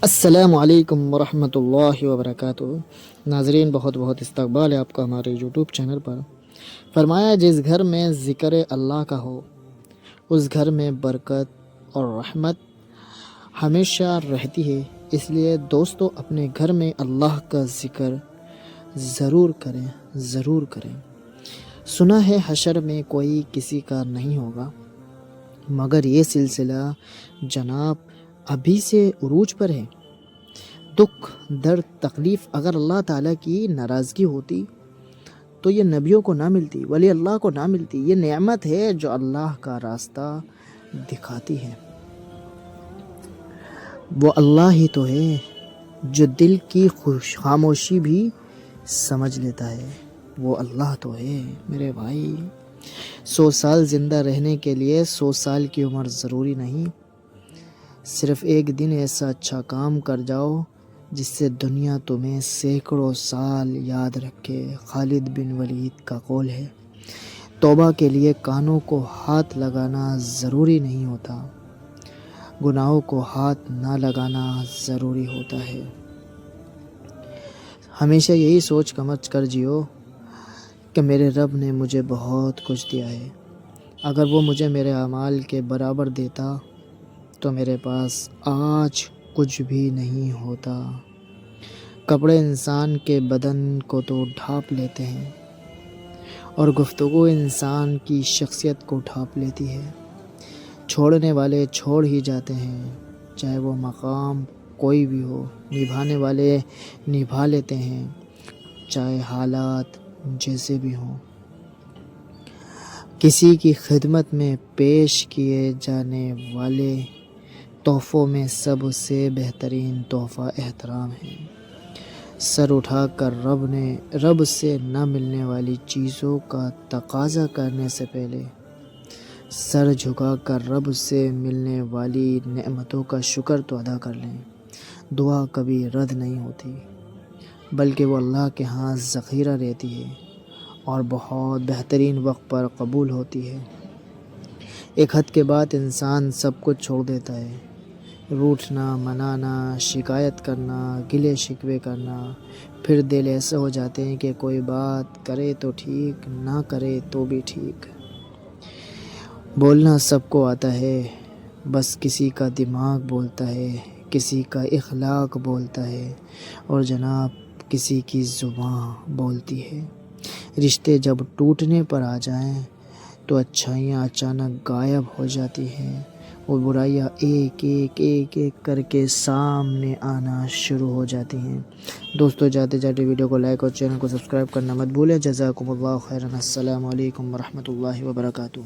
السلام علیکم ورحمۃ اللہ وبرکاتہ۔ ناظرین، بہت بہت استقبال ہے آپ کا ہمارے یوٹیوب چینل پر۔ فرمایا جس گھر میں ذکر اللہ کا ہو اس گھر میں برکت اور رحمت ہمیشہ رہتی ہے۔ اس لیے دوستو اپنے گھر میں اللہ کا ذکر ضرور کریں۔ سنا ہے حشر میں کوئی کسی کا نہیں ہوگا، مگر یہ سلسلہ جناب ابھی سے عروج پر ہے۔ دکھ، درد، تکلیف اگر اللہ تعالیٰ کی ناراضگی ہوتی تو یہ نبیوں کو نہ ملتی، ولی اللہ کو نہ ملتی۔ یہ نعمت ہے جو اللہ کا راستہ دکھاتی ہے۔ وہ اللہ ہی تو ہے جو دل کی خاموشی بھی سمجھ لیتا ہے۔ وہ اللہ تو ہے میرے بھائی۔ 100 سال زندہ رہنے کے لیے 100 سال کی عمر ضروری نہیں، صرف ایک دن ایسا اچھا کام کر جاؤ جس سے دنیا تمہیں سینکڑوں سال یاد رکھے۔ خالد بن ولید کا قول ہے، توبہ کے لیے کانوں کو ہاتھ لگانا ضروری نہیں ہوتا، گناہوں کو ہاتھ نہ لگانا ضروری ہوتا ہے۔ ہمیشہ یہی سوچ سمجھ کر جیو کہ میرے رب نے مجھے بہت کچھ دیا ہے، اگر وہ مجھے میرے اعمال کے برابر دیتا تو میرے پاس آج کچھ بھی نہیں ہوتا۔ کپڑے انسان کے بدن کو تو ڈھانپ لیتے ہیں اور گفتگو انسان کی شخصیت کو ڈھانپ لیتی ہے۔ چھوڑنے والے چھوڑ ہی جاتے ہیں، چاہے وہ مقام کوئی بھی ہو۔ نبھانے والے نبھا لیتے ہیں، چاہے حالات جیسے بھی ہوں۔ کسی کی خدمت میں پیش کیے جانے والے تحفوں میں سب سے بہترین تحفہ احترام ہے۔ سر اٹھا کر رب سے نہ ملنے والی چیزوں کا تقاضا کرنے سے پہلے سر جھکا کر رب سے ملنے والی نعمتوں کا شکر تو ادا کر لیں۔ دعا کبھی رد نہیں ہوتی، بلکہ وہ اللہ کے ہاں ذخیرہ رہتی ہے اور بہت بہترین وقت پر قبول ہوتی ہے۔ ایک حد کے بعد انسان سب کچھ چھوڑ دیتا ہے، روٹھنا، منانا، شکایت کرنا، گلے شکوے کرنا۔ پھر دل ایسے ہو جاتے ہیں کہ کوئی بات کرے تو ٹھیک، نہ کرے تو بھی ٹھیک۔ بولنا سب کو آتا ہے، بس کسی کا دماغ بولتا ہے، کسی کا اخلاق بولتا ہے اور جناب کسی کی زبان بولتی ہے۔ رشتے جب ٹوٹنے پر آ جائیں تو اچھائیاں اچانک غائب ہو جاتی ہیں اور برائیاں ایک ایک کر کے سامنے آنا شروع ہو جاتی ہیں۔ دوستو جاتے جاتے ویڈیو کو لائک اور چینل کو سبسکرائب کرنا مت بھولیں۔ جزاکم اللہ خیرا۔ السلام علیکم ورحمۃ اللہ وبرکاتہ۔